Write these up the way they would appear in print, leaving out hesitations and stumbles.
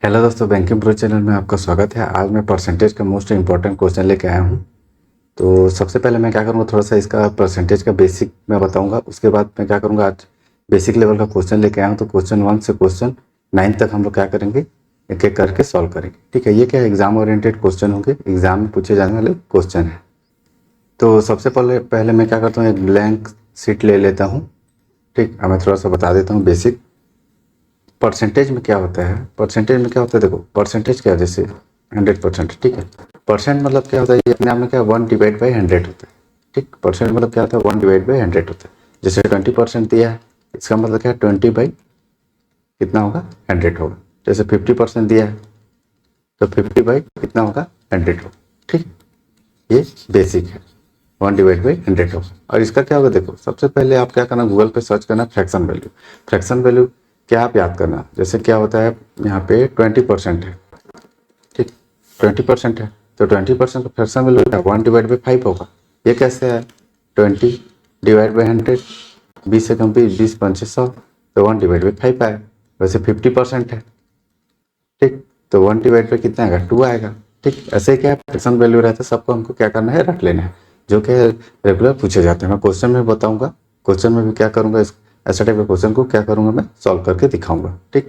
Hello दोस्तों, banking pro channel में आपका स्वागत है। आज मैं परसेंटेज का मोस्ट इंपॉर्टेंट क्वेश्चन लेके आया हूँ। तो सबसे पहले मैं क्या करूँगा, थोड़ा सा इसका परसेंटेज का बेसिक मैं बताऊँगा। उसके बाद मैं क्या करूँगा, आज बेसिक लेवल का क्वेश्चन लेके आया हूँ। तो क्वेश्चन 1 से क्वेश्चन 9 तक हम लोग क्या करेंगे, एक एक करके सॉल्व करेंगे। ठीक है, ये क्या एग्जाम ओरिएंटेड क्वेश्चन होंगे, एग्जाम में पूछे जाने वाले क्वेश्चन है। तो सबसे पहले मैं क्या करता हूँ, एक ब्लैंक शीट ले लेता हूँ। ठीक, अब मैं थोड़ा सा बता देता हूँ बेसिक। परसेंटेज में क्या होता है, परसेंटेज में क्या होता है, देखो परसेंटेज क्या है, जैसे 100%। ठीक है, परसेंट मतलब क्या होता है, ये अपने आप में क्या 1/100 होता है। ठीक, परसेंट मतलब क्या होता है, 1/100 होता है। जैसे 20% दिया है, इसका मतलब क्या है, 20 बाई कितना होगा, 100 होगा। जैसे 50% दिया है तो 50 बाई कितना होगा, 100 होगा। ठीक, ये बेसिक है, 1/100 होगा। और इसका क्या होगा, देखो सबसे पहले आप क्या करना, गूगल पे सर्च करना फ्रैक्शन वैल्यू। फ्रैक्शन वैल्यू क्या आप याद करना, जैसे क्या होता है, यहाँ पे 20% है। ठीक, 20% है तो 20% का फ्रैक्शन वैल्यू क्या, 1/5 होगा। ये कैसे है, 20/100, 20 से कम 20, 20 पंचे 100, तो 1/5 आएगा। वैसे 50% है, ठीक, तो 1/5 कितना आएगा, 2 आएगा। ठीक, ऐसे क्या फ्रैक्शन वैल्यू रहता है, सबको हमको क्या करना है, रख लेना है, जो कि रेगुलर पूछे जाते हैं। मैं क्वेश्चन में बताऊंगा, क्वेश्चन में भी क्या करूंगा, ऐसा टाइप के क्वेश्चन को क्या करूंगा, मैं सॉल्व करके दिखाऊंगा। ठीक,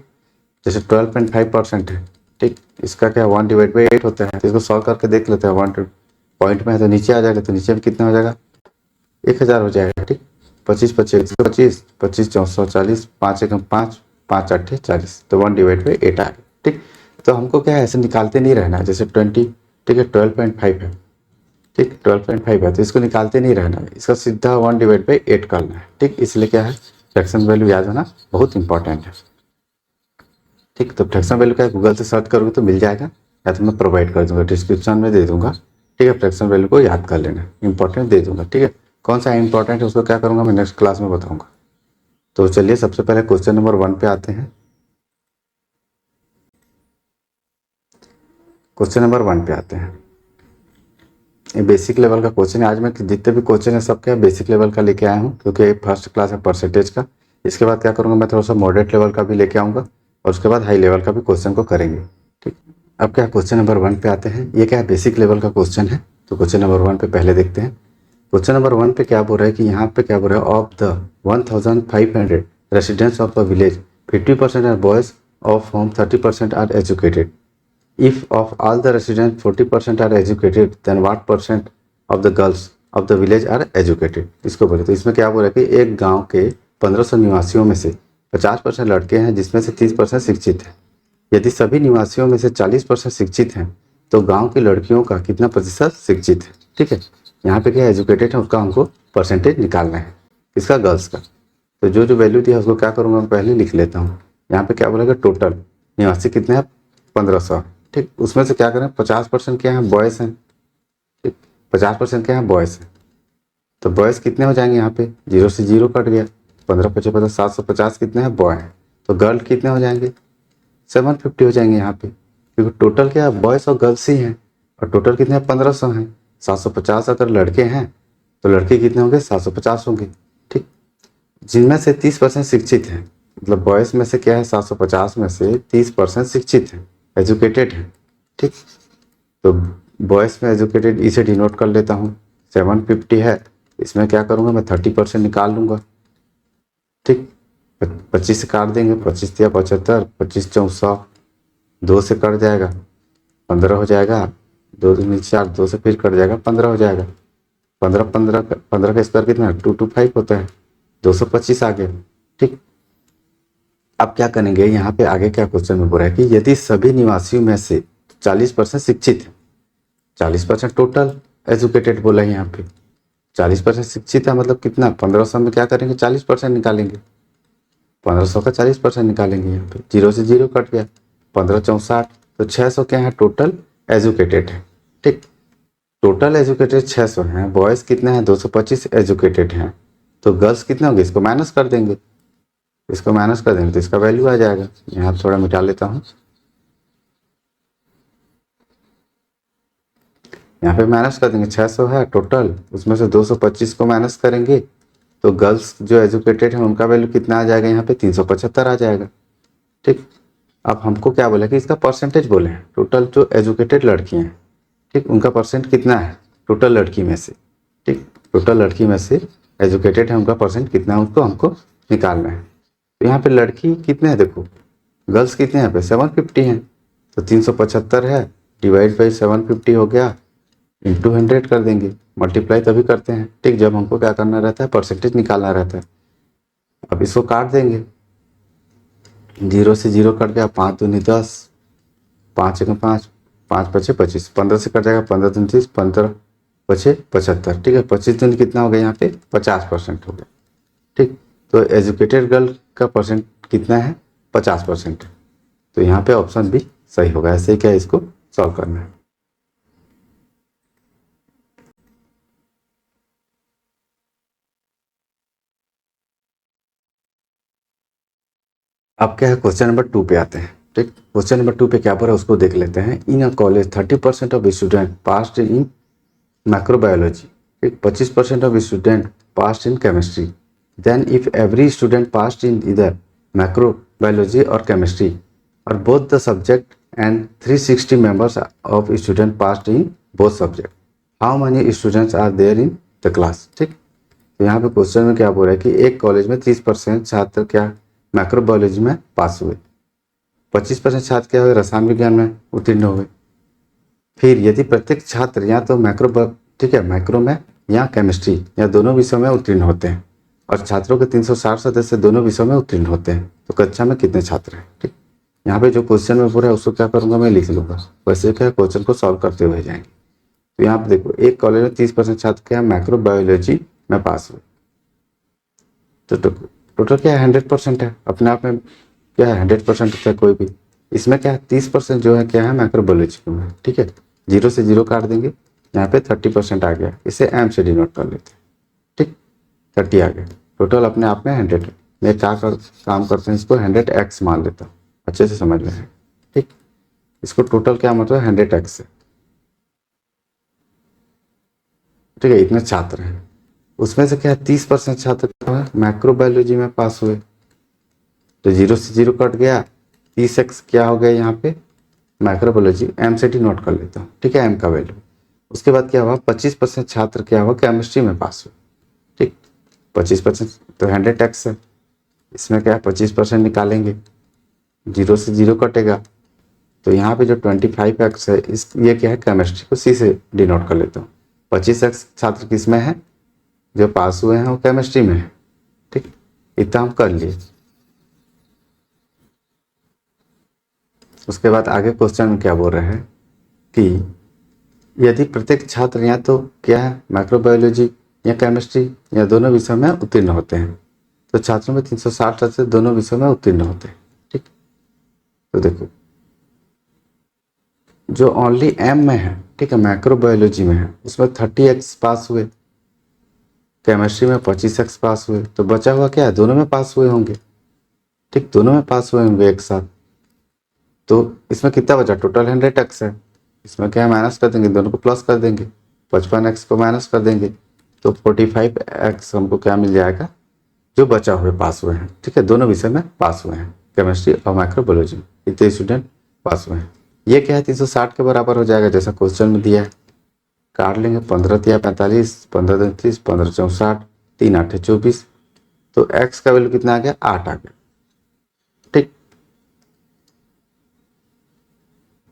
जैसे 12.5% है। ठीक, इसका क्या 1/8 होता है, तो इसको सॉल्व करके देख लेते हैं। 1 पॉइंट में है तो नीचे आ जाएगा, तो नीचे में कितना हो जाएगा, 1000 हो जाएगा। ठीक, 25 25 25 25 440, 5 एकम 5, 5 8 40, तो 1/8 आ गया। ठीक, तो हमको क्या है, ऐसे निकालते नहीं रहना है। जैसे 20, ठीक है, 12.5 है। ठीक, 12.5 है तो इसको निकालते नहीं रहना है, इसका सीधा 1/8 करना है। ठीक, इसलिए क्या है, फ्रैक्शन वैल्यू याद होना बहुत इंपॉर्टेंट है। ठीक, तो फ्रैक्शन वैल्यू का गूगल से सर्च करोगे तो मिल जाएगा, या तो मैं प्रोवाइड कर दूंगा, डिस्क्रिप्शन में दे दूंगा। ठीक है, फ्रैक्शन वैल्यू को याद कर लेना, इंपॉर्टेंट दे दूंगा। ठीक है, कौन सा इंपॉर्टेंट है उसको क्या करूंगा, मैं नेक्स्ट क्लास में बताऊंगा। तो चलिए सबसे पहले क्वेश्चन नंबर 1 पे आते हैं। क्वेश्चन नंबर 1 पे आते हैं, ये बेसिक लेवल का क्वेश्चन है। आज मैं जितने भी क्वेश्चन है सब क्या बेसिक लेवल का लेके आया हूँ, क्योंकि फर्स्ट क्लास है परसेंटेज का। इसके बाद क्या करूँगा, मैं थोड़ा सा मॉडरेट लेवल का भी लेके आऊँगा, और उसके बाद हाई लेवल का भी क्वेश्चन को करेंगे। ठीक, अब क्या क्वेश्चन नंबर 1 पे आते हैं। ये क्या है, बेसिक लेवल का क्वेश्चन है। तो क्वेश्चन नंबर 1 पे पहले देखते हैं। क्वेश्चन नंबर 1 पे क्या बोल रहा है कि यहाँ पे क्या बोल रहा है, of the 1500 residents of the village 50% are boys, of whom 30% are educated. If of all the residents 40% are educated, then what percent of the girls of the village are educated? इसको बोले तो इसमें क्या बोल रहा है कि एक गांव के 1500 निवासियों में से 50% लड़के हैं, जिसमें से 30% शिक्षित हैं। यदि सभी निवासियों में से 40% शिक्षित हैं, तो गांव की लड़कियों का कितना प्रतिशत शिक्षित है। ठीक है, यहाँ पे क्या एजुकेटेड है उसका हमको परसेंटेज निकालना है, इसका गर्ल्स का। तो जो जो वैल्यू दिया उसको क्या करूँगा, मैं पहले लिख लेता हूँ। यहाँ पे क्या बोलेगा, टोटल निवासी कितने हैं, 1500। ठीक, उसमें से क्या करें, 50% क्या है, बॉयज़ हैं। ठीक, 50% क्या है, बॉयज़ हैं। तो बॉयज़ कितने हो जाएंगे, यहाँ पे 0 से 0 कट गया, 15 पचे 50, 750 कितने हैं, बॉय हैं। तो गर्ल कितने हो जाएंगे, 750 हो जाएंगे यहाँ पे, क्योंकि टोटल क्या है, बॉयज़ और गर्ल्स ही हैं। और टोटल कितने हैं, 1500 हैं। 750 अगर लड़के हैं तो लड़के कितने होंगे, 750 होंगे। ठीक, जिनमें से 30% शिक्षित हैं, मतलब बॉयज़ में से क्या है, 750 में से 30% शिक्षित हैं, एजुकेटेड हैं। ठीक, तो बॉयज़ में एजुकेटेड इसे डिनोट कर लेता हूँ, 750 है, इसमें क्या करूँगा, मैं 30% निकाल लूँगा। ठीक, 25 से काट देंगे, 25 या 75, 25 400, 2 से कट जाएगा, 15 हो जाएगा, 2 दूनी 4, 2 से फिर कट जाएगा, 15 हो जाएगा। 15 का स्क्वायर कितना है, 225 होता है, 225 आ गया। ठीक, अब क्या करेंगे, यहाँ पे आगे क्या क्वेश्चन में बोल रहा है कि यदि सभी निवासियों में से 40% शिक्षित है, 40% टोटल एजुकेटेड बोला है यहाँ पे, 40% शिक्षित है, मतलब कितना, 1500 में क्या करेंगे, 40% निकालेंगे, 1500 का 40% निकालेंगे। यहाँ पे 0 से 0 कट गया, 15 64, तो 600 क्या है, टोटल एजुकेटेड है। ठीक, टोटल एजुकेटेड 600 हैं, बॉयज़ कितने हैं, 225 एजुकेटेड हैं। तो गर्ल्स कितने होंगे, इसको माइनस कर देंगे, इसको माइनस कर देंगे तो इसका वैल्यू आ जाएगा। यहाँ थोड़ा मिटा लेता हूँ, यहाँ पे माइनस कर देंगे, 600 है टोटल, उसमें से 225 को माइनस करेंगे तो गर्ल्स जो एजुकेटेड है उनका वैल्यू कितना आ जाएगा, यहाँ पे 375 आ जाएगा। ठीक, अब हमको क्या बोला कि इसका परसेंटेज बोले हैं, टोटल जो एजुकेटेड लड़की हैं, ठीक, उनका परसेंट कितना है टोटल लड़की में से, ठीक, टोटल लड़की में से एजुकेटेड है उनका परसेंट कितना है उसको हमको निकालना है। तो यहाँ पे लड़की कितने हैं देखो, गर्ल्स कितने हैं यहाँ पे 750 हैं, तो 375 है डिवाइड बाई 750 हो गया, इंटू 100 कर देंगे, मल्टीप्लाई तभी करते हैं, ठीक, जब हमको क्या करना रहता है परसेंटेज निकालना रहता है। अब इसको काट देंगे, 0 से 0 कट गया, 5 दूनी 10, 5 एक 5, 5 पचे 25, 15 से कट जाएगा 15 दूनी 30, 15 पचे 75, ठीक है, 25 दूनी कितना हो गया यहाँ पे 50% हो गया, ठीक। तो एजुकेटेड गर्ल का परसेंट कितना है 50%, तो यहाँ पे ऑप्शन भी सही होगा। ऐसे ही क्या इसको सॉल्व करना है। अब क्या है क्वेश्चन नंबर 2 पे आते हैं, ठीक। क्वेश्चन नंबर 2 पे क्या पर है उसको देख लेते हैं। In a college 30% of student passed in microbiology, ठीक, 25% of student passed in chemistry, then if every student passed in इधर माइक्रोबायोलॉजी और केमिस्ट्री और both the subject and 360 members of student passed in both subject, how many students are there in the class, ठीक। तो यहाँ पे question में क्या बोल रहा है कि एक कॉलेज में 30% छात्र क्या माइक्रोबायोलॉजी में पास हुए, 25% छात्र क्या हुए रसायन विज्ञान में उत्तीर्ण हुए। फिर यदि प्रत्येक छात्र या तो ठीक है माइक्रो में या केमिस्ट्री या दोनों विषयों में उत्तीर्ण होते हैं और छात्रों के 360 सदस्य दोनों विषयों में उत्तीर्ण होते हैं, तो कक्षा में कितने छात्र हैं, ठीक। यहाँ पे जो क्वेश्चन में पूरा है उसको क्या करूँगा मैं लिख लूँगा, वैसे क्या क्वेश्चन को सॉल्व करते हुए जाएंगे। तो यहाँ पे देखो एक कॉलेज में 30% छात्र क्या माइक्रोबायोलॉजी में पास हुए, तो टोटल क्या है 100% है, अपने आप में क्या है 100% होता है कोई भी, इसमें क्या है 30% जो है क्या है माइक्रोबायोलॉजी में, ठीक है, 0 से 0 काट देंगे, यहाँ पे 30% आ गया, इसे एम से डिनोट कर लेते हैं, ठीक, 30 आ गया, टोटल अपने आप में 100 है। मैं क्या काम करते हैं इसको 100x मान लेता हूँ, अच्छे से समझ लें, ठीक, इसको टोटल क्या मतलब 100x है, ठीक है, इतने छात्र हैं, उसमें से क्या 30% छात्र माइक्रोबायोलॉजी में पास हुए, तो 0 से 0 कट गया, 30x क्या हो गया यहाँ पे माइक्रोबायोलॉजी, एम से डी नोट कर लेता हूँ, ठीक है, एम का वैल्यू। उसके बाद क्या हुआ 25% छात्र क्या हुआ केमिस्ट्री में पास हुए, ठीक, 25% तो 100x है, इसमें क्या 25% निकालेंगे, 0 से 0 कटेगा, तो यहाँ पे जो 25x है इस ये क्या है केमिस्ट्री को सी से डिनोट कर लेता हूँ, 25x छात्र किस में है जो पास हुए हैं वो केमिस्ट्री में है, ठीक, इतना हम कर लिए। उसके बाद आगे क्वेश्चन में क्या बोल रहे हैं कि यदि प्रत्येक छात्र या तो क्या है माइक्रोबायोलॉजी या केमिस्ट्री या दोनों विषयों में उत्तीर्ण होते हैं, तो छात्रों में 360 से दोनों विषयों में उत्तीर्ण होते हैं, ठीक। तो देखो जो ओनली एम में है, ठीक है, माइक्रोबायोलॉजी में है उसमें 30x पास हुए, केमिस्ट्री में 25x पास हुए, तो बचा हुआ क्या है दोनों में पास हुए होंगे, ठीक, दोनों में पास हुए होंगे एक साथ, तो इसमें कितना बचा टोटल 100x है, इसमें क्या माइनस कर देंगे दोनों को प्लस कर देंगे, 55x को माइनस कर देंगे, तो 45x हमको क्या मिल जाएगा जो बचा हुए पास हुए हैं, ठीक है, दोनों विषय में पास हुए हैं केमिस्ट्री और माइक्रोबायोलॉजी में इतने स्टूडेंट पास हुए हैं। ये क्या है 360 के बराबर हो जाएगा जैसा क्वेश्चन में दिया है, काट लेंगे 15 तिया 45, 15 दूनी 30, 15 चौक 60, 3 8 24, तो x का वैल्यू कितना आ गया 8 आ गया, ठीक।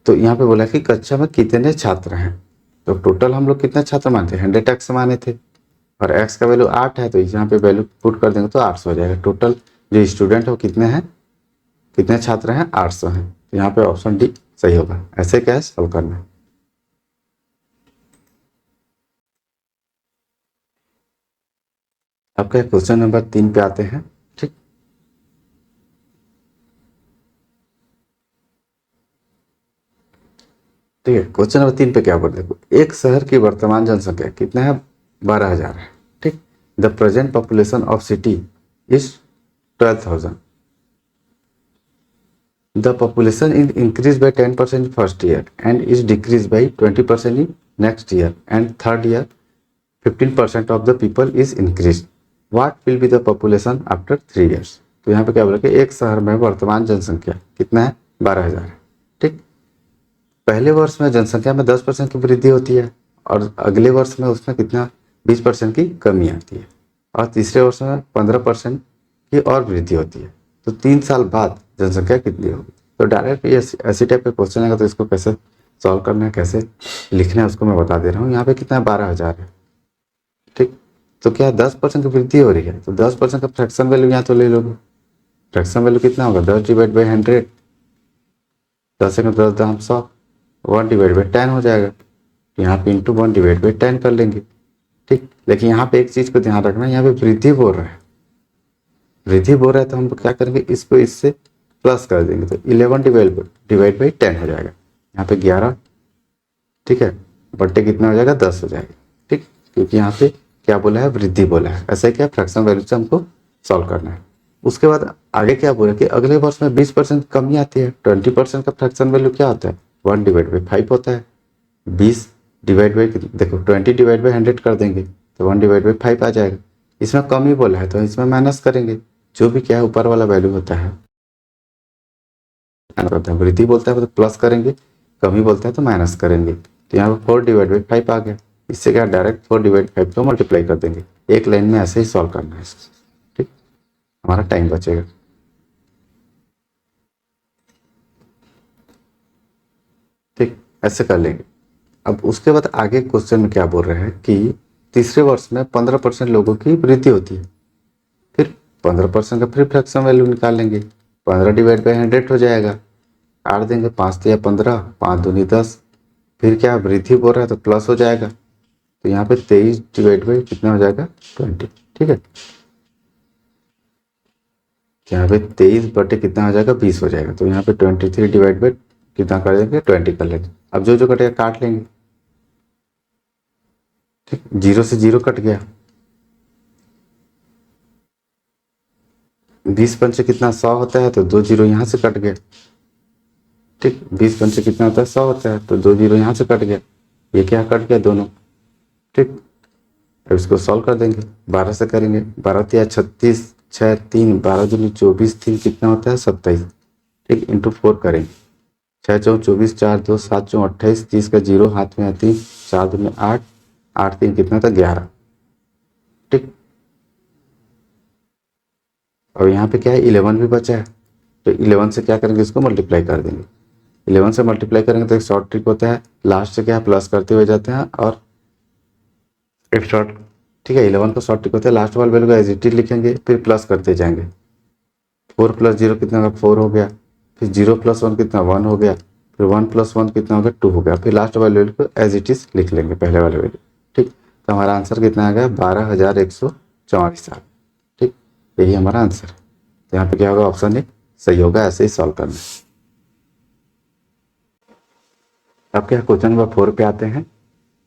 तो यहाँ पे बोला कि कक्षा में कितने छात्र हैं, तो टोटल हम लोग कितने छात्र मानते हैं 100x माने थे और x का वैल्यू 8 है, तो यहाँ पे वैल्यू पुट कर देंगे तो 800 हो जाएगा, टोटल जो स्टूडेंट है वो कितने हैं कितने छात्र हैं 800 हैं, तो यहाँ पे ऑप्शन डी सही होगा। ऐसे क्या है सॉल्व करना है। अब क्या क्वेश्चन नंबर 3 पे आते हैं, ठीक। ठीक है क्वेश्चन नंबर 3 पे क्या बोल देखो एक शहर की वर्तमान जनसंख्या कितना है 12,000 है, ठीक। The present population of city is 12,000, the population is increase by 10% in first year and is decreased by 20% in next year and third year 15% of the people is increased, what will be the population after 3 years। तो यहाँ पे क्या बोला कि एक शहर में वर्तमान जनसंख्या कितना है 12,000 है। ठीक, पहले वर्ष में जनसंख्या में 10% की वृद्धि होती है और अगले वर्ष में उसमें कितना 20% की कमी आती है और तीसरे वर्ष में 15% की और वृद्धि होती है। तो 3 साल बाद जनसंख्या कितनी होगी? तो डायरेक्ट ये ऐसी टाइप का क्वेश्चन आएगा तो इसको कैसे सॉल्व करना है, कैसे लिखना है उसको मैं बता दे रहा हूँ। यहाँ पे कितना 12,000 है। ठीक, तो क्या 10% की वृद्धि हो रही है तो 10% का फ्रैक्शन वैल्यू यहाँ तो ले लोगे। फ्रैक्शन वैल्यू कितना होगा 10 डिवाइड बाई 100, 10 का 10 दाम 100, 1 डिवाइड बाई 10 हो जाएगा। तो यहाँ पे इंटू 1 डिवाइड बाई 10 कर लेंगे। ठीक, लेकिन यहाँ पे एक चीज को ध्यान रखना, यहाँ पे वृद्धि बोल रहा है, वृद्धि बोल रहा है तो हम क्या करेंगे इसको इससे प्लस कर देंगे तो 11 डिवाइड बाई 10 हो जाएगा। यहाँ पे 11, ठीक है, बट्टे कितना हो जाएगा 10 हो जाएगा। ठीक, क्योंकि यहाँ पे क्या बोला है वृद्धि बोला है। ऐसा क्या फ्रैक्शन वैल्यू से हमको सॉल्व करना है। उसके बाद आगे क्या बोला कि अगले वर्ष में 20% कमी आती है। 20% का फ्रैक्शन वैल्यू क्या होता है 1 डिवाइड बाई 5 होता है। 20 डिवाइड बाई देखो 20 डिवाइड बाई 100 कर देंगे तो 1 डिवाइड बाई 5 आ जाएगा। इसमें कमी बोला है तो इसमें माइनस करेंगे, जो भी क्या है ऊपर वाला वैल्यू होता है। वृद्धि बोलता है तो प्लस करेंगे, कमी बोलता है तो माइनस करेंगे। तो यहाँ पर 4 डिवाइड बाई 5 आ गया। इससे क्या डायरेक्ट 4 डिवाइड 5 को मल्टीप्लाई कर देंगे। एक लाइन में ऐसे ही सॉल्व करना है। ठीक, हमारा टाइम बचेगा। ठीक, ऐसे कर लेंगे। अब उसके बाद आगे क्वेश्चन में क्या बोल रहे हैं कि तीसरे वर्ष में 15% लोगों की वृद्धि होती है। फिर 15% का फिर फ्रैक्शन वैल्यू निकाल लेंगे। 15 डिवाइड बाई 100 हो जाएगा। 8 देंगे, 5 या 15, 5 दूनी 10। फिर क्या वृद्धि बोल रहा है तो प्लस हो जाएगा। तो यहाँ पे 23 डिवाइड बाई कितना हो जाएगा 20। ठीक है, यहाँ पे 23 बटे कितना हो जाएगा 20 हो जाएगा। तो यहाँ पे 23 डिवाइड बाई कितना कर देंगे 20 कर लेंगे। अब जो जो कटेगा काट लेंगे। ठीक, 0 से 0 कट गया। 20 पंचे कितना 100 होता है तो 2 जीरो यहाँ से कट गया। ठीक, 20 पंचे कितना होता है 100 होता है तो 2 जीरो यहाँ से कट गया। ये क्या कट गया दोनों। ठीक, अब इसको सॉल्व कर देंगे। 12 से करेंगे, 12 तिया 36, 6 3, 12 दूनी 24, 3 कितना होता है 27। ठीक, इंटू 4 करेंगे। 6 चौ 24, 4 2 7 चौ 28, 30 का 0 हाथ में है 3, 4 दूनी 8, 8 3 कितना था 11। ठीक, और यहाँ पे क्या है 11 भी बचा है तो 11 से क्या करेंगे इसको मल्टीप्लाई कर देंगे। 11 से मल्टीप्लाई करेंगे तो एक शॉर्ट ट्रिक होता है, लास्ट से क्या प्लस करते हुए जाते हैं और एक शॉर्ट, ठीक है 11 का शॉर्ट ट्रिक होता है लास्ट वाले वैल्यू को एज इट इज लिखेंगे फिर प्लस करते जाएंगे। 4 प्लस 0 कितना होगा 4 हो गया। फिर 0 प्लस 1 कितना 1 हो गया। फिर 1 प्लस 1 कितना हो गया 2 हो गया। फिर लास्ट वाले वैल्यू को एज इट इज लिख लेंगे पहले वाले वैल्यू। ठीक, तो हमारा आंसर कितना आ गया 12,144 साल। ठीक, यही हमारा आंसर है। तो यहाँ पे क्या होगा ऑप्शन ए सही होगा। ऐसे ही सॉल्व करना है। अब क्या क्वेश्चन नंबर 4 पे आते हैं।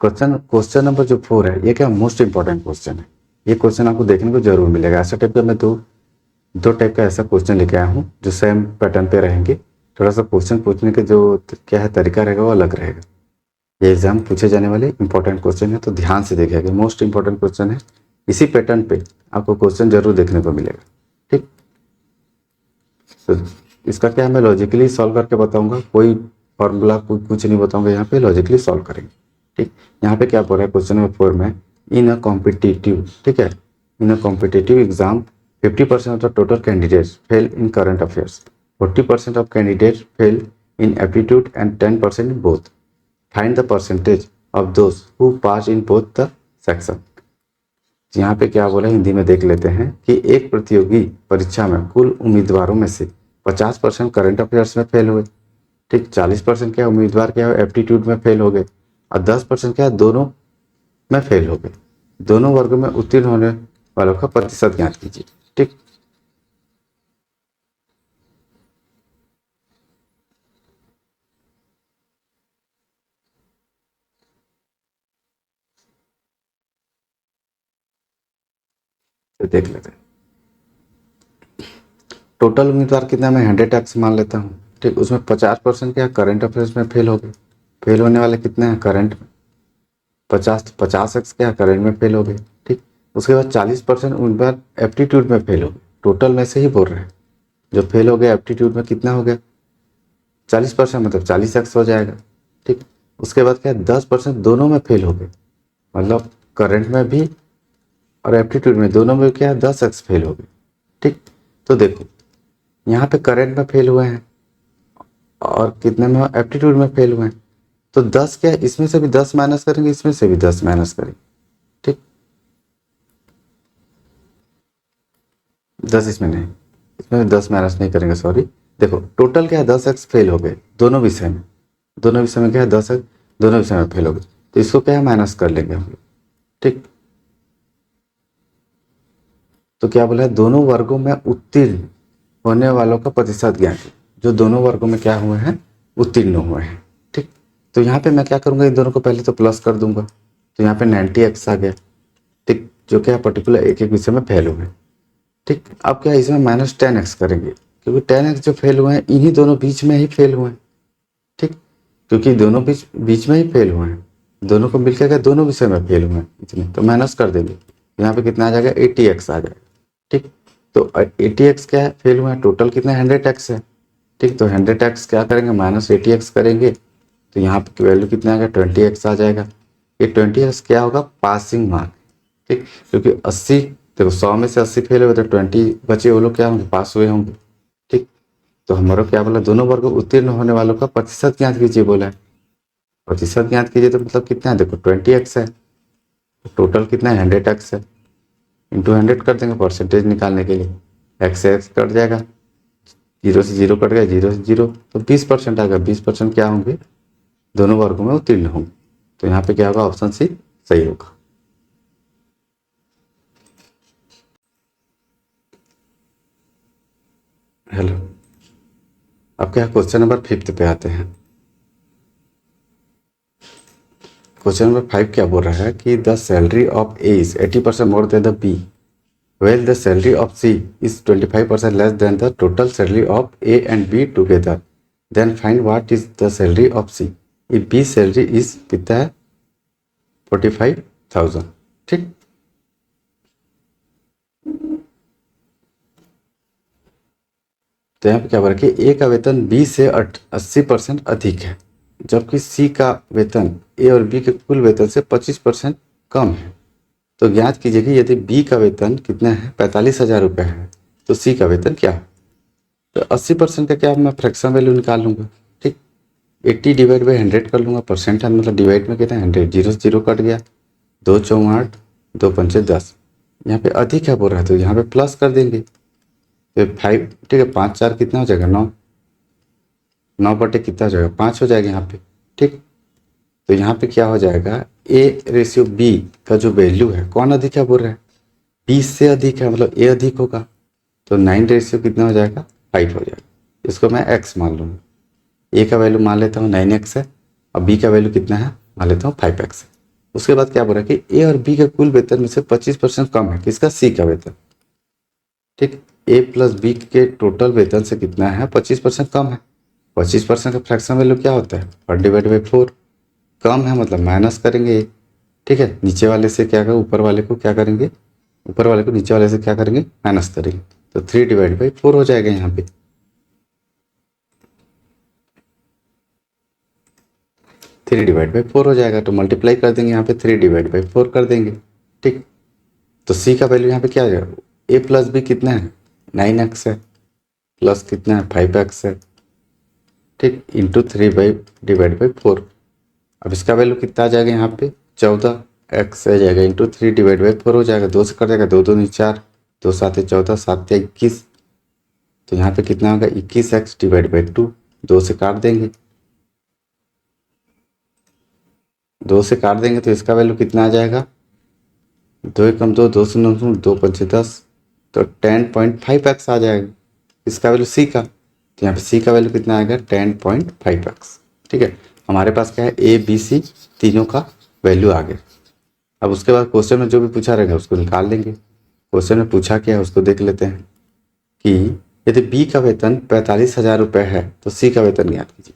क्वेश्चन नंबर जो 4 है ये क्या मोस्ट इंपॉर्टेंट क्वेश्चन है। ये क्वेश्चन आपको देखने को जरूर मिलेगा। ऐसा टाइप का मैं दो टाइप का ऐसा क्वेश्चन लेके आया हूँ जो सेम पैटर्न पे रहेंगे। थोड़ा सा क्वेश्चन पूछने के जो क्या है तरीका रहेगा वो अलग रहेगा। ये एग्जाम पूछे जाने वाले इंपॉर्टेंट क्वेश्चन है तो ध्यान से देखिएगा। मोस्ट इंपॉर्टेंट क्वेश्चन है, इसी पैटर्न पे आपको क्वेश्चन जरूर देखने को मिलेगा। ठीक, तो इसका क्या है मैं लॉजिकली सॉल्व करके बताऊंगा। कोई फॉर्मूला कुछ नहीं बताऊंगा, यहाँ पे लॉजिकली सॉल्व करेंगे। ठीक, यहाँ पे क्या बोल रहा है क्वेश्चन नंबर 4 में इन अ कॉम्पिटिटिव, ठीक है, in a competitive exam 50% of the total candidates fail in current affairs, 40% of candidates fail in aptitude and 10% in both. Find the percentage of those who pass in both the section. यहाँ पे क्या बोला हिंदी में देख लेते हैं कि एक प्रतियोगी परीक्षा में कुल उम्मीदवारों में से 50% करंट अफेयर्स में फेल हुए। ठीक, 40% क्या उम्मीदवार क्या है एप्टीट्यूड में फेल हो गए और 10% क्या दोनों में फेल हो गए। दोनों वर्गों में उत्तीर्ण होने वालों का प्रतिशत ज्ञात कीजिए। ठीक, तो देख लेते हैं। टोटल उम्मीदवार कितना मैं 100x मान लेता हूँ। ठीक, उसमें 50% क्या करंट अफेयर्स में फेल हो गए। फेल होने वाले कितने हैं करंट में 50x क्या करंट में फेल हो गए। ठीक, उसके बाद 40% उम्मीदवार एप्टीट्यूड में फेल हो गए। टोटल में से ही बोल रहे हैं जो फेल हो गए एप्टीट्यूड में कितना हो गया 40% मतलब 40x हो जाएगा। ठीक, उसके बाद क्या है 10% दोनों में फेल हो गए, मतलब करंट में भी और एप्टीट्यूड में दोनों में क्या है 10x फेल हो गए। ठीक, तो देखो यहाँ पे करंट में फेल हुए हैं और कितने में एप्टीट्यूड में फेल हुए हैं, तो 10 क्या है इसमें से भी 10 माइनस करेंगे, इसमें से भी 10 माइनस करेंगे। ठीक, 10 इसमें नहीं, इसमें 10 माइनस नहीं करेंगे, सॉरी। देखो टोटल क्या है 10x फेल हो गए दोनों विषय में, दोनों विषय में क्या है 10x दोनों विषय में फेल हो गए, तो इसको क्या है माइनस कर लेंगे हम लोग। ठीक, तो क्या बोला है दोनों वर्गों में उत्तीर्ण होने वालों का प्रतिशत ज्ञात, जो दोनों वर्गों में क्या हुए हैं उत्तीर्ण हुए हैं। ठीक, तो यहाँ पे मैं क्या करूँगा इन दोनों को पहले तो प्लस कर दूंगा, तो यहाँ पे 90x आ गया। ठीक, जो क्या पर्टिकुलर एक एक विषय में फेल हुए। ठीक, अब क्या इसमें -10x करेंगे, क्योंकि 10x जो फेल हुए हैं इन्हीं दोनों बीच में ही फेल हुए हैं। ठीक, क्योंकि दोनों बीच बीच में ही फेल हुए हैं, दोनों को मिलकर क्या दोनों विषय में फेल हुए हैं इतने, तो माइनस कर देंगे, यहाँ पे कितना आ जाएगा 80x आ जाएगा। ठीक, तो 80x क्या है फेल हुआ है, टोटल कितना 100x है। ठीक, तो 100x क्या करेंगे -80x करेंगे, तो यहाँ पे वैल्यू कितना आएगा 20x आ जाएगा। ये 20x क्या होगा पासिंग मार्क। ठीक, क्योंकि 80 देखो 100 में से 80 फेल हुए तो 20 बचे वो लोग क्या होंगे पास हुए होंगे। ठीक, तो हमारा क्या बोला दोनों वर्ग उत्तीर्ण होने वालों का प्रतिशत ज्ञात कीजिए बोला है, प्रतिशत ज्ञात कीजिए तो मतलब कितना है देखो 20x है, टोटल कितना है 100x है, इंटू 100 कर देंगे परसेंटेज निकालने के लिए, एक्स से एक्स कट जाएगा, 0 से 0 कट गया, 0 से 0 तो 20% आ गया, 20% क्या होंगे दोनों वर्गों में उत्तीर्ण होंगे, तो यहाँ पे क्या होगा ऑप्शन सी सही होगा। हेलो, अब क्या क्वेश्चन नंबर 5 पे आते हैं। क्वेश्चन नंबर 5 क्या बोल रहा है कि the salary of A is 80% more than the B, well the salary of C is 25% less than the total salary of A and B together, then find what is the salary of C if B salary is कितना है 45,000। ठीक, तो यहाँ पे क्या बोला कि A का वेतन B से 80% अधिक है, जबकि C का वेतन A और B के कुल वेतन से 25% कम है, तो ज्ञात कीजिए कि यदि B का वेतन कितना है 45,000 रुपये है तो C का वेतन क्या है। तो 80% का क्या मैं फ्रैक्शन वैल्यू निकाल लूँगा। ठीक, 80 डिवाइड बाई 100 कर लूँगा, परसेंट है मतलब डिवाइड में कितना 100, 0 से 0 कट गया, 2 चौं 8, 2 पंचे 10, यहाँ पे अधिक है बोल रहा है तो यहाँ पे प्लस कर देंगे, तो 5 ठीक है 5 4 कितना हो जाएगा 9, 9 बटे कितना हो जाएगा 5 हो जाएगा यहाँ पे। ठीक, तो यहाँ पे क्या हो जाएगा A रेशियो B का जो वैल्यू है कौन अधिक है बोल रहा है, B से अधिक है मतलब A अधिक होगा, तो 9 रेशियो कितना हो जाएगा 5 हो जाएगा, इसको मैं x मान लूँगा, A का वैल्यू मान लेता हूँ 9x है और B का वैल्यू कितना है मान लेता हूँ 5x है। उसके बाद क्या बोल रहा है कि A और B के कुल वेतन में से 25% कम है किसका C का वेतन। ठीक, A प्लस B के टोटल वेतन से कितना है 25% कम है, 25% का फ्रैक्शन वैल्यू क्या होता है 1 डिवाइड बाई 4, कम है मतलब माइनस करेंगे। ठीक है, नीचे वाले से क्या करें ऊपर वाले को क्या करेंगे, ऊपर वाले को नीचे वाले से क्या करेंगे माइनस करेंगे, तो 3 डिवाइड बाई 4 हो जाएगा यहाँ पे। 3 डिवाइड बाई 4 हो जाएगा, तो मल्टीप्लाई कर देंगे यहाँ पे 3 डिवाइड बाई 4 कर देंगे। ठीक, तो C का वैल्यू यहाँ पे क्या आ जाएगा A प्लस B कितना है 9x है, प्लस कितना है 5x है। ठीक, इंटू 3 बाई डिवाइड बाई 4, अब इसका वैल्यू कितना आ जाएगा यहाँ पे 14x आ जाएगा, इंटू 3 डिवाइड बाई 4 हो जाएगा, 2 से कट जाएगा, 2 2 4, 2 7 14, 7 21, तो यहाँ पे कितना होगा 21x डिवाइड बाई 2, 2 से काट देंगे, 2 से काट देंगे तो इसका वैल्यू कितना आ जाएगा 2 एकम 2, 2 शून्य 2 पंचे 10, तो 10.5x आ जाएगा इसका वैल्यू C का, तो यहाँ पे C का वैल्यू कितना आएगा 10.5x। ठीक है, हमारे पास क्या है A B C तीनों का वैल्यू आ गया। अब उसके बाद क्वेश्चन में जो भी पूछा रहेगा उसको निकाल लेंगे। क्वेश्चन में पूछा क्या है उसको देख लेते हैं कि यदि B का वेतन 45,000 रुपये है तो C का वेतन ज्ञात कीजिए।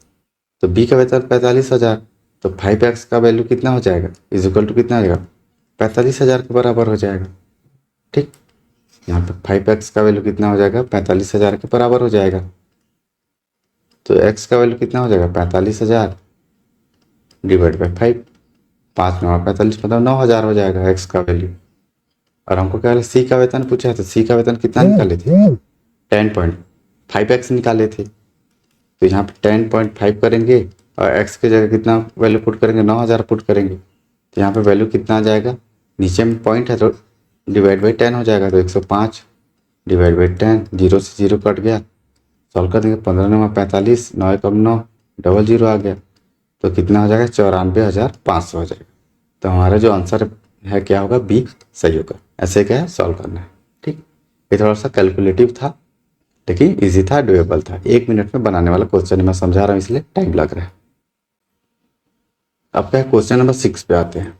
तो B का वेतन 45,000, तो 5x का वैल्यू कितना हो जाएगा इज इक्वल टू कितना आ जाएगा 45,000 के बराबर हो जाएगा। ठीक, यहाँ पे 5x का वैल्यू कितना हो जाएगा 45,000 के बराबर हो जाएगा। तो एक्स का वैल्यू कितना हो जाएगा 45,000 डिवाइड बाई 5, 5 9 45 मतलब 9,000 हो जाएगा एक्स का वैल्यू। और हमको क्या सी का वेतन पूछा है तो सी का वेतन कितना निकाले थे 10.5x निकाले थे। तो यहाँ पे 10.5 करेंगे और x की जगह कितना वैल्यू पुट करेंगे 9,000 पुट करेंगे। तो यहाँ पे वैल्यू कितना आ जाएगा, नीचे में पॉइंट है तो डिवाइड बाई 10 हो जाएगा। तो 105 डिवाइड बाई 10, 0 से 0 कट गया, सॉल्व कर देंगे 15 9 45, 9 एकम 9, डबल 0 आ गया। तो कितना हो जाएगा 94,500 हो जाएगा। तो हमारा जो आंसर है क्या होगा बी सही होगा। ऐसे क्या है सॉल्व करना है। ठीक, ये थोड़ा सा कैलकुलेटिव था लेकिन इजी था, डुएबल था, 1 मिनट में बनाने वाला क्वेश्चन मैं समझा रहा हूँ इसलिए टाइम लग रहा है। अब क्या क्वेश्चन नंबर 6 पे आते हैं।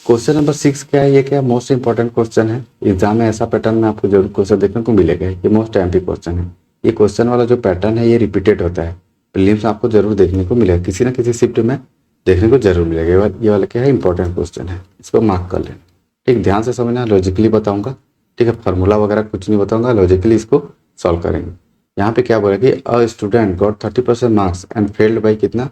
क्वेश्चन नंबर 6 क्या है, ये क्या मोस्ट इंपॉर्टेंट क्वेश्चन है एग्जाम में। ऐसा पैटर्न में आपको जरूर क्वेश्चन देखने को मिलेगा, ये मोस्ट एमपी क्वेश्चन है। ये क्वेश्चन वाला जो पैटर्न है ये रिपीटेड होता है, प्रीलिम्स आपको जरूर देखने को मिलेगा, किसी ना किसी शिफ्ट में देखने को जरूर मिलेगा। ये वाला क्या है इंपॉर्टेंट क्वेश्चन है, इसको मार्क कर लेना। ठीक, ध्यान से समझना, लॉजिकली बताऊंगा। ठीक है, फार्मूला वगैरह कुछ नहीं बताऊंगा, लॉजिकली इसको सॉल्व करेंगे। यहाँ पे क्या बोला कि a student got 30% marks and failed by कितना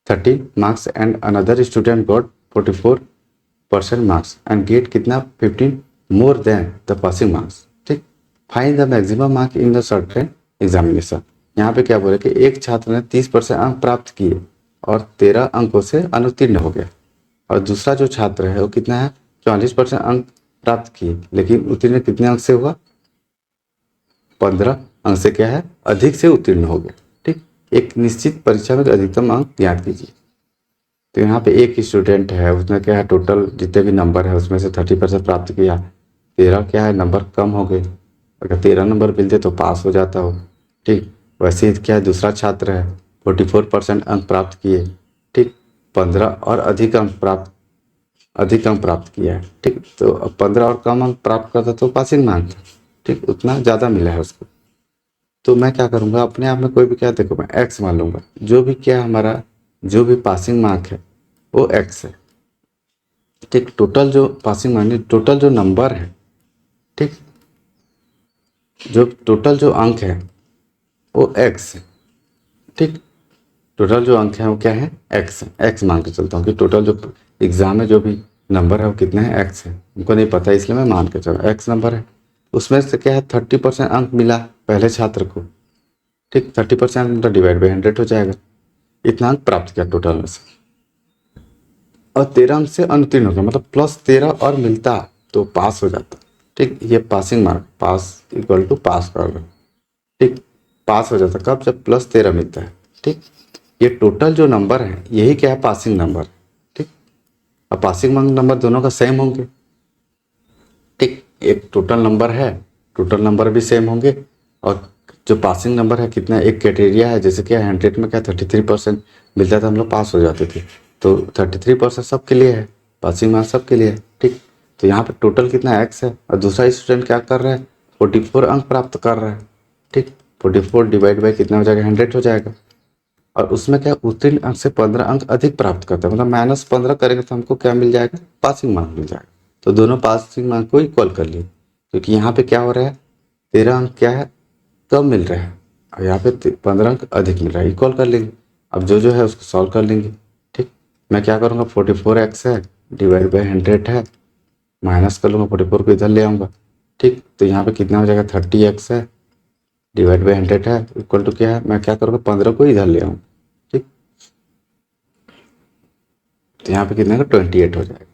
30 marks and another student got 44% marks and get कितना 15 more than the passing marks. ठीक, find the maximum mark in the certain examination. यहाँ पे क्या बोले कि एक छात्र ने 30% अंक प्राप्त किए और 13 अंकों से अनुत्तीर्ण हो गया, और दूसरा जो छात्र है वो कितना है 44% अंक प्राप्त किए लेकिन उत्तीर्ण कितने अंक से हुआ 15 अंक से क्या है अधिक से उत्तीर्ण हो गया। ठीक, एक निश्चित परीक्षा में अधिकतम अंक ज्ञात कीजिए। तो यहाँ पे एक स्टूडेंट है, उसने क्या है टोटल जितने भी नंबर है उसमें से 30% प्राप्त किया, 13 क्या है नंबर कम हो गए, अगर 13 नंबर मिलते तो पास हो जाता हो। ठीक, वैसे ही क्या है दूसरा छात्र है 44% अंक प्राप्त किए, ठीक 15 और अधिक अंक प्राप्त किया है। ठीक, तो अब 15 और कम अंक प्राप्त करता तो पासिंग मार्क था। ठीक, उतना ज़्यादा मिला है उसको। तो मैं क्या करूँगा अपने आप में कोई भी क्या देखो मैं एक्स मान लूँगा, जो भी क्या हमारा जो भी पासिंग मार्क है वो एक्स है। ठीक, टोटल जो पासिंग मार्क टोटल जो नंबर है, ठीक जो टोटल जो अंक है वो एक्स है। ठीक, टोटल जो अंक है वो क्या है एक्स है। एक्स मान के चलता हूँ कि टोटल जो एग्जाम में जो भी नंबर है वो कितना है एक्स है। हमको नहीं पता इसलिए मैं मान के चल रहा एक्स नंबर है। उसमें से क्या है 30% अंक मिला पहले छात्र को। ठीक, 30% मतलब डिवाइड बाई 100 हो जाएगा, इतना अंक प्राप्त किया टोटल में से, और 13 अंक से अनुत्तीर्ण हो गया मतलब +13 और मिलता तो पास हो जाता। ठीक, ये passing mark pass equal to pass कर लो। ठीक, पास हो जाता कब जब +13 मिलता है। ठीक, ये टोटल जो नंबर है यही क्या है पासिंग नंबर। ठीक, अब पासिंग नंबर दोनों का सेम होंगे। ठीक, एक टोटल नंबर है, टोटल नंबर भी सेम होंगे, और जो पासिंग नंबर है कितना एक क्राइटेरिया है, जैसे कि 100 में क्या 33% मिलता था हम लोग पास हो जाते थे, तो 33% सबके लिए है, पासिंग मार्क्स सबके लिए है। ठीक, तो यहाँ पे टोटल कितना एक्स है और दूसरा स्टूडेंट क्या कर रहा है 44 अंक प्राप्त कर रहा है। ठीक, 44 डिवाइड बाई कितना हो जाएगा 100 हो जाएगा, और उसमें क्या उत्तीर्ण अंक से 15 अंक अधिक प्राप्त करता है, मतलब -15 करेंगे तो हमको क्या मिल जाएगा पासिंग मार्क मिल जाएगा। तो दोनों पासिंग मार्क को इक्वल कर लिए, क्योंकि यहाँ पे क्या हो रहा है 13 अंक क्या है कम मिल रहा है और यहाँ पे 15 अंक अधिक मिल रहा है, इक्वल कर लेंगे। अब जो है उसको सॉल्व कर लेंगे। ठीक, मैं क्या करूँगा 44x है डिवाइड बाई 100 है, माइनस कर लूँगा 44 को इधर ले आऊँगा। ठीक, तो यहाँ पे कितना हो जाएगा 30x है डिवाइड बाई 100 है इक्वल टू क्या है, मैं क्या करूँगा 15 को इधर ले आऊँ। ठीक, तो यहाँ पे कितने का 28 हो जाएगा,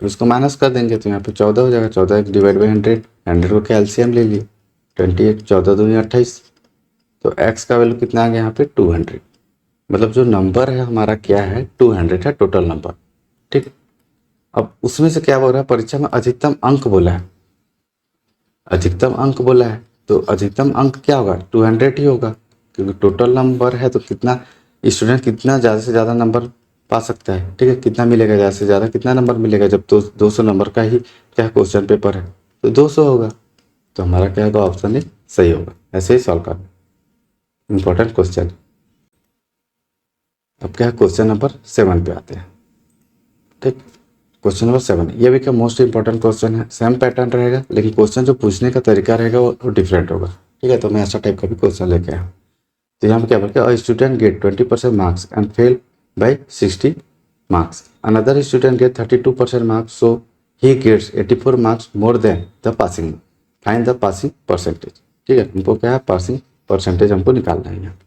उसको माइनस कर देंगे तो यहाँ पे 14 हो जाएगा। 14 डिवाइड बाई 100 को क्या एलसीएम ले लिए 28, 14 दूनी 28, तो x का वैल्यू कितना आ गया यहाँ पे 200, मतलब जो नंबर है हमारा क्या है 200 है टोटल नंबर। ठीक, अब उसमें से क्या बोल रहा है परीक्षा में अधिकतम अंक बोला है, अधिकतम अंक बोला है, तो अधिकतम अंक क्या होगा 200 ही होगा, क्योंकि टोटल नंबर है तो कितना स्टूडेंट कितना ज़्यादा से ज़्यादा नंबर पा सकता है। ठीक है, कितना मिलेगा ज़्यादा से ज़्यादा कितना नंबर मिलेगा, जब तो 200 नंबर का ही क्या क्वेश्चन पेपर है तो 200 होगा, तो हमारा क्या होगा ऑप्शन ही सही होगा। ऐसे ही सॉल्व करना, इंपॉर्टेंट क्वेश्चन। अब क्या क्वेश्चन नंबर 7 पे आते हैं। ठीक, क्वेश्चन नंबर 7, ये भी क्या मोस्ट इंपॉर्टेंट क्वेश्चन है, सेम पैटर्न रहेगा लेकिन क्वेश्चन जो पूछने का तरीका रहेगा वो डिफरेंट होगा। ठीक है, तो मैं ऐसा टाइप का भी क्वेश्चन लेके आया हूँ। तो यहाँ पे क्या बोल के student get 20% marks and fail by 60 marks, another student get 32% marks, so he gets 84 marks more than the passing, find the passing percentage. ठीक है, हमको क्या है, पासिंग परसेंटेज हमको निकालना है यहाँ।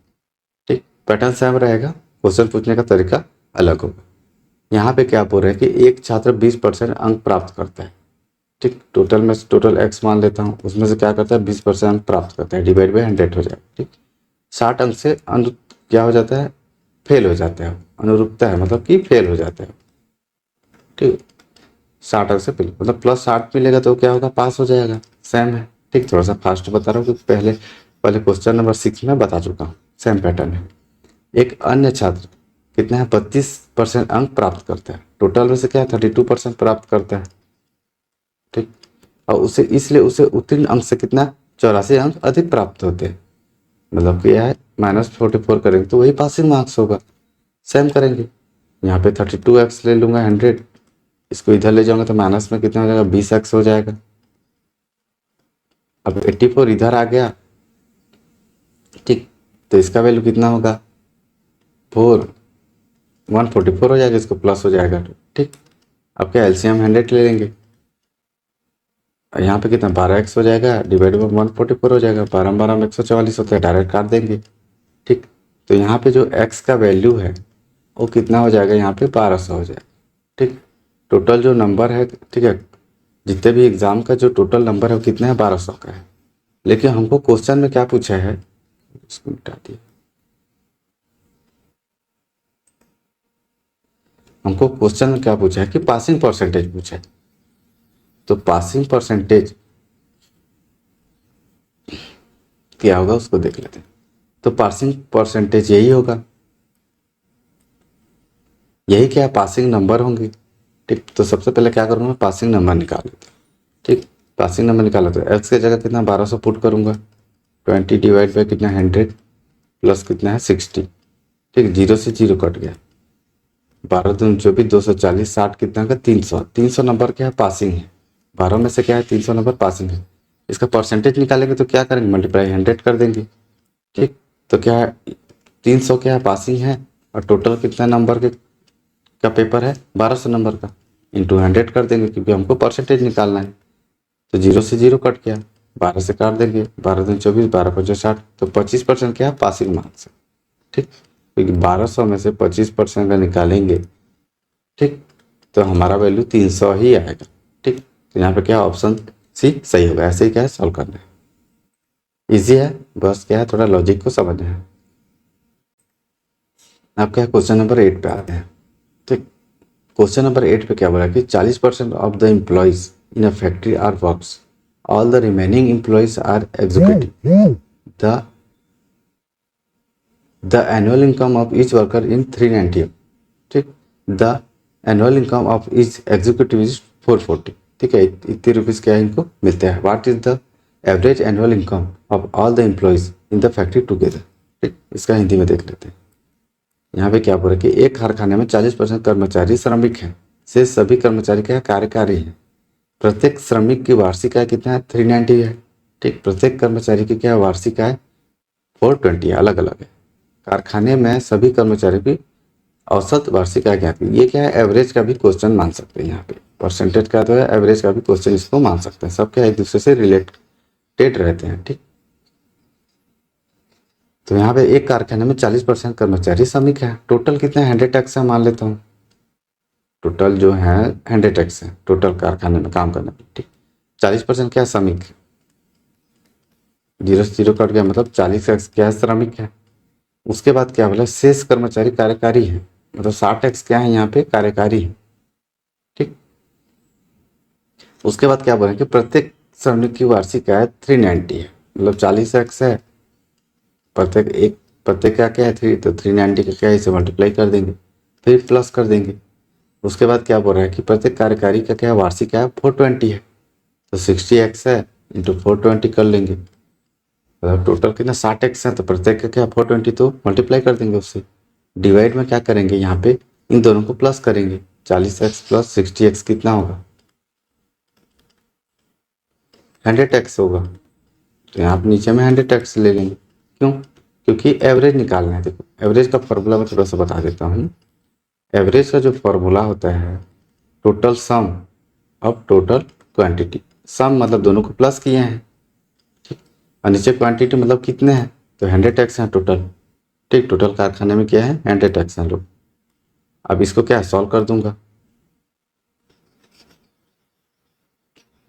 ठीक, पैटर्न सेम रहेगा, क्वेश्चन पूछने का तरीका अलग होगा। यहाँ पे क्या बोल रहे हैं कि एक छात्र 20% अंक प्राप्त करता है। ठीक, टोटल में टोटल एक्स मान लेता हूँ, उसमें से क्या करता है 20% अंक प्राप्त करता है, डिवाइड बाई 100 हो जाएगा। ठीक, 60 अंक से क्या हो जाता है, फेल हो जाता है, अनुरूपता है मतलब कि फेल हो जाता है। ठीक, 60 अंक से फेल मतलब +60 मिलेगा तो क्या होगा, पास हो जाएगा, सेम है। ठीक, थोड़ा सा फास्ट बता रहा हूँ क्योंकि पहले क्वेश्चन नंबर 6 में बता चुका हूँ, सेम पैटर्न है। एक अन्य छात्र कितना है, 32% अंक प्राप्त करता है, टोटल में से क्या 32% प्राप्त करता है। ठीक, और उसे इसलिए उसे उत्तीर्ण अंक से कितना 84 अंक अधिक प्राप्त होते हैं, मतलब क्या है -44 करेंगे तो वही पासिंग मार्क्स होगा। सेम करेंगे, यहाँ पे 32x ले लूँगा 100, इसको इधर ले जाऊँगा तो माइनस में कितना हो जाएगा 20x हो जाएगा। अब 84 इधर आ गया। ठीक, तो इसका वैल्यू कितना होगा 144 हो जाएगा, इसको प्लस हो जाएगा। ठीक, अब क्या एलसीएम 100 ले लेंगे, यहाँ पे कितना 12x हो जाएगा, डिवाइड बाई 144 हो जाएगा, 12 12 में 144 होता है, डायरेक्ट काट देंगे। ठीक, तो यहाँ पे जो x का वैल्यू है वो कितना हो जाएगा, यहाँ पे 1200 हो जाएगा। ठीक, टोटल जो नंबर है, ठीक है, जितने भी एग्जाम का जो टोटल नंबर है वो कितना है 1200 का है। लेकिन हमको क्वेश्चन में क्या पूछा है, इसको मिटा दिया, हमको क्वेश्चन में क्या पूछा है कि पासिंग परसेंटेज पूछा है। तो पासिंग परसेंटेज क्या होगा उसको देख लेते हैं। तो पासिंग परसेंटेज यही होगा, यही क्या है, पासिंग नंबर होंगे। ठीक, तो सबसे पहले क्या करूँगा, मैं पासिंग नंबर निकाल लेता हूँ। ठीक, पासिंग नंबर निकाला तो एक्स की जगह कितना 1200 पुट करूँगा, 20 डिवाइड बाई कितना 100 प्लस कितना है 60। ठीक, 0 से 0 कट गया, 12 दूनी 24, 240, 60 कितना का 300। 300 नंबर क्या है, पासिंग है, 12 में से क्या है 300 नंबर पासिंग है। इसका परसेंटेज निकालेंगे तो क्या करेंगे, मल्टीप्लाई 100 कर देंगे। ठीक, तो क्या है 300 क्या है पासिंग है, और टोटल कितना नंबर का पेपर है 1200 नंबर का, इंटू 100 कर देंगे क्योंकि हमको परसेंटेज निकालना है। तो 0 से 0 कट गया, 12 से काट देंगे, 12 दूनी 24, 12 5 60, तो 25% क्या है पासिंग मार्क्स है। ठीक, क्योंकि 1200 में से 25% का निकालेंगे, ठीक, तो हमारा वैल्यू 300 ही आएगा। ठीक, तो यहाँ पे क्या ऑप्शन सी सही होगा, ऐसे ही क्या है सॉल्व करना है, इजी है, बस क्या है थोड़ा लॉजिक को समझना है। अब क्या क्वेश्चन नंबर 8 पे आते हैं। ठीक, क्वेश्चन नंबर 8 पे क्या बोला कि 40% of the employees in a factory are works, all the remaining employees are executive, the annual income of each worker in 390। ठीक, the annual income of each executive is 440। ठीक है, इतने रुपीज़ क्या है इनको मिलते हैं। What is the average annual income of all the employees in the factory together. ठीक, इसका हिंदी में देख लेते हैं। यहाँ पे क्या बोल रहा है कि एक कारखाने में 40% कर्मचारी श्रमिक हैं, से सभी कर्मचारी क्या है कार्यकारी हैं। प्रत्येक श्रमिक की वार्षिक आय कितना है 390 है। ठीक, प्रत्येक कर्मचारी की क्या वार्षिक आय 420 है, अलग अलग है। कारखाने में सभी कर्मचारी की औसत वार्षिक आय क्या है, ये क्या है एवरेज का भी क्वेश्चन मान सकते हैं। यहाँ पे परसेंटेज का तो है, एवरेज का भी क्वेश्चन इसको मान सकते हैं, सब क्या एक दूसरे से रिलेटेड रहते हैं। ठीक, तो यहाँ पे एक कारखाने में 40% कर्मचारी श्रमिक है, टोटल कितना 100x है मान लेता हूँ, टोटल जो है 100x है टोटल कारखाने में काम करने में। ठीक, 40% क्या श्रमिक, 0 से 0 कट गया, मतलब 40x क्या है श्रमिक है। उसके बाद क्या बोला शेष कर्मचारी कार्यकारी है, मतलब 60x क्या है यहाँ पे कार्यकारी है। ठीक, उसके बाद क्या बोले कि प्रत्येक श्रमिक की वार्षिक आय 390 है, मतलब 40x है, प्रत्येक का क्या है 3, तो 390 का क्या है इसे मल्टीप्लाई कर देंगे, फिर प्लस कर देंगे। उसके बाद क्या बोल रहा है कि प्रत्येक कार्यकारी का क्या वार्षिक आय 420 है, तो 60x है इंटू 420 कर लेंगे, मतलब टोटल कितना 60x है, तो प्रत्येक का क्या 420, तो मल्टीप्लाई कर देंगे उससे। डिवाइड में क्या करेंगे यहाँ पे इन दोनों को प्लस करेंगे, 40x प्लस 60x कितना होगा? 100x होगा। तो यहाँ पे नीचे में 100x ले लेंगे। क्यों? क्योंकि एवरेज निकालना है। देखो एवरेज का फॉर्मूला मैं थोड़ा सा बता देता हूँ। एवरेज का जो फॉर्मूला होता है total sum of total quantity. Sum मतलब दोनों को प्लस किए हैं, ठीक, और नीचे क्वांटिटी मतलब कितने हैं, तो 100x हैं टोटल, ठीक। टोटल कारखाने में क्या है, 100x हैं लोग। अब इसको क्या सॉल्व कर दूंगा,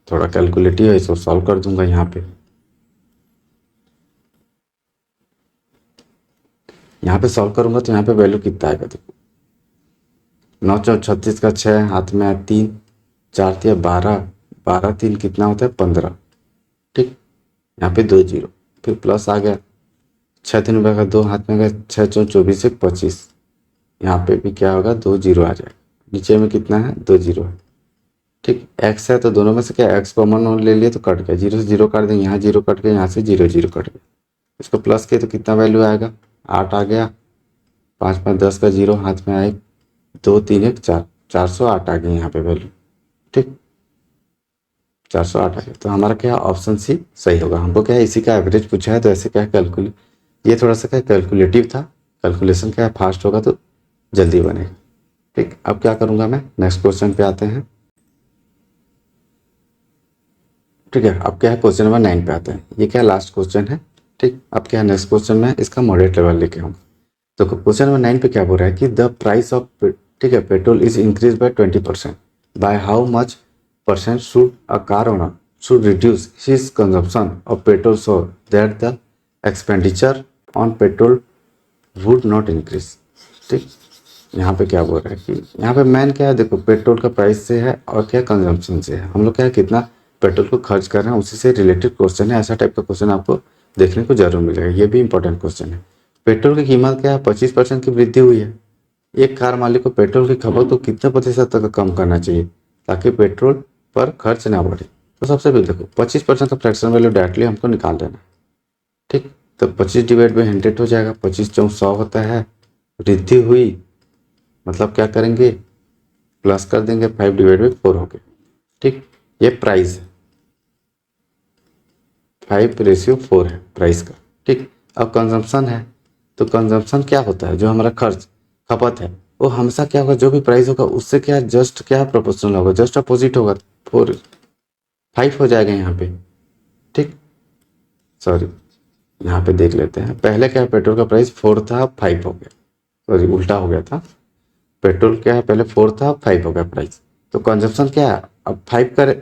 थोड़ा कैलकुलेटिव है, इसको सॉल्व कर दूंगा। यहाँ पे सॉल्व करूंगा तो यहाँ पे वैल्यू कितना आएगा, देखो 9 चौ 36 का 6 हाथ में 3 4 3 12 12 3 कितना होता है 15, ठीक। यहाँ पे 2 जीरो, फिर प्लस आ गया, 6 3 का 2 हाथ में गया, 6 चौ 24 1 25, यहाँ पे भी क्या होगा 2 जीरो आ जाएगा। नीचे में कितना है 2 जीरो है, ठीक। एक्स है तो दोनों में से क्या एक्स कॉमन ले लिए तो कट गया, जीरो से जीरो काट देंगे, यहाँ जीरो कट गया, यहाँ से जीरो जीरो कट गया। इसको प्लस किए तो कितना वैल्यू आएगा 8 आ गया, 5 5 10 का जीरो हाथ में आए, 2 3 1 4 408 आ गई यहाँ पे वैल्यू, ठीक। 408 आ गया तो हमारा क्या ऑप्शन सी सही होगा। हमको क्या है इसी का एवरेज पूछा है, तो ऐसे क्या कैलकुलेट, ये थोड़ा सा क्या कैलकुलेटिव था, कैलकुलेशन क्या है फास्ट होगा तो जल्दी बनेगा, ठीक। अब क्या करूँगा मैं, नेक्स्ट क्वेश्चन पे आते हैं, ठीक है। अब क्या है क्वेश्चन नंबर 9 पे आते हैं। ये क्या लास्ट क्वेश्चन है, ठीक। अब क्या है नेक्स्ट क्वेश्चन में इसका मॉडरेट लेवल लेके आऊँगा। तो क्वेश्चन नंबर 9 पे क्या बोल रहा है कि द प्राइस ऑफ, ठीक है, petrol is increase by 20%, by how much percent should a car owner should reduce his consumption of petrol so that the expenditure on petrol would not increase, ठीक। यहाँ पे क्या बोल रहा है कि यहाँ पे मेन क्या है, देखो पेट्रोल का प्राइस से है और क्या कंजम्पशन से है, हम लोग क्या है कितना पेट्रोल को खर्च कर रहे हैं उसी से रिलेटेड क्वेश्चन है। ऐसा टाइप का क्वेश्चन आपको देखने को जरूर मिलेगा, ये भी इंपॉर्टेंट क्वेश्चन है। पेट्रोल की कीमत क्या है 25% की वृद्धि हुई है। एक कार मालिक को पेट्रोल की खपत को कितने प्रतिशत तक कम करना चाहिए ताकि पेट्रोल पर खर्च ना बढ़े। तो सबसे पहले देखो 25% का फ्रैक्शन वैल्यू डायरेक्टली हमको निकाल देना, ठीक। तो 25 डिवाइड बाई 100 हो जाएगा, 25 चौक 100 होता है, वृद्धि हुई मतलब क्या करेंगे प्लस कर देंगे, 5 डिवाइड बाई 4 हो गया, ठीक। ये प्राइस है, 5:4 है प्राइस का, ठीक। अब कंजम्पशन है, तो कंजम्पशन क्या होता है, जो हमारा खर्च खपत है वो हमेशा क्या होगा, जो भी प्राइस होगा उससे क्या जस्ट क्या प्रोपोर्शनल होगा, जस्ट अपोजिट होगा, 5 हो जाएगा यहाँ पे, ठीक। सॉरी यहाँ पे देख लेते हैं, पहले क्या पेट्रोल का प्राइस 4 था 5 हो गया, सॉरी उल्टा हो गया था, पेट्रोल क्या है पहले 4 था 5 हो गया प्राइस, तो कंजम्पशन क्या है अब 5 का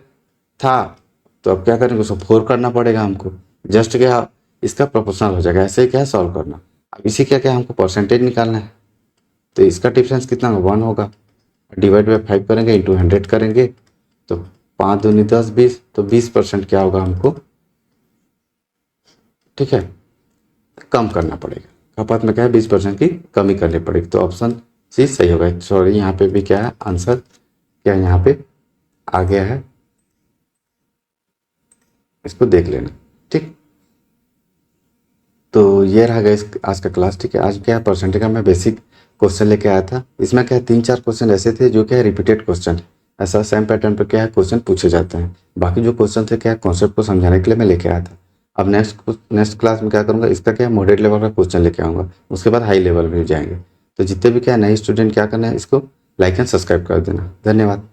था, तो अब क्या करेंगे उसको 4 करना पड़ेगा हमको, जस्ट क्या इसका प्रोपोर्शनल हो जाएगा। ऐसे ही क्या सॉल्व करना, अब इसी क्या क्या हमको परसेंटेज निकालना है, तो इसका डिफरेंस कितना होगा 1 होगा, डिवाइड बाई 5 करेंगे इंटू 100 करेंगे, तो 5 दूनी 10 20, तो 20% क्या होगा हमको, ठीक है, कम करना पड़ेगा। खपत में क्या है 20% की कमी करनी पड़ेगी, तो ऑप्शन सी सही होगा। सॉरी यहाँ पे भी क्या है आंसर क्या यहाँ पे आ गया है, इसको देख लेना, ठीक। तो ये रहा गया आज का क्लास, ठीक है। आज क्या है परसेंटेज का मैं बेसिक क्वेश्चन लेके आया था, इसमें क्या है 3-4 क्वेश्चन ऐसे थे जो क्या है रिपीटेड क्वेश्चन है, ऐसा सेम पैटर्न पर क्या है क्वेश्चन पूछे जाते हैं। बाकी जो क्वेश्चन थे क्या है कॉन्सेप्ट को समझाने के लिए मैं लेके आया था। अब नेक्स्ट क्लास में क्या करूँगा, इसका क्या है मॉडरेट लेवल का क्वेश्चन लेके आऊँगा, उसके बाद हाई लेवल में जाएंगे। तो जितने भी क्या है नए स्टूडेंट क्या करना है, इसको लाइक एंड सब्सक्राइब कर देना। धन्यवाद।